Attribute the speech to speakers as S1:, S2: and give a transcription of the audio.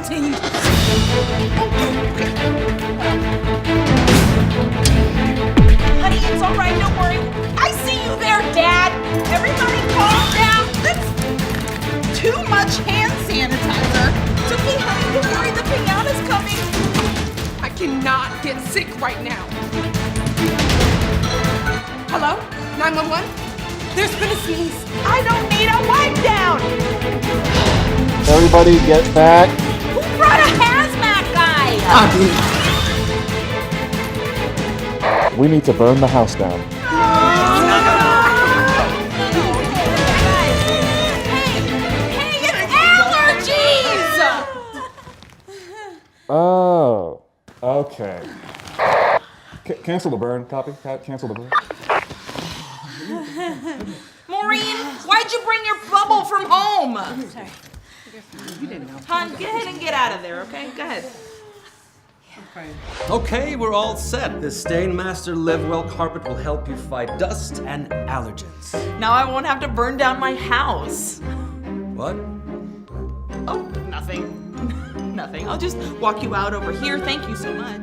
S1: contained.
S2: Honey, it's all right, don't worry. I see you there, Dad. Everybody calm down. That's too much hand sanitizer. It's okay, honey, don't worry, the pinata's coming.
S1: I cannot get sick right now. Hello? 911? There's been a sneeze.
S2: I don't need a wipe down.
S3: Everybody get back.
S2: Who brought a hazmat guy?
S3: We need to burn the house down.
S2: Hey, it's allergies!
S3: Oh, okay. Cancel the burn. Copy. Cancel the burn.
S2: Maureen, why'd you bring your bubble from home?
S1: Sorry. You didn't know.
S2: Hon, go ahead and get out of there, okay? Go ahead.
S4: Okay, we're all set. The Stainmaster Livewell carpet will help you fight dust and allergens.
S2: Now I won't have to burn down my house.
S4: What?
S2: Oh, nothing. Nothing. I'll just walk you out over here. Thank you so much.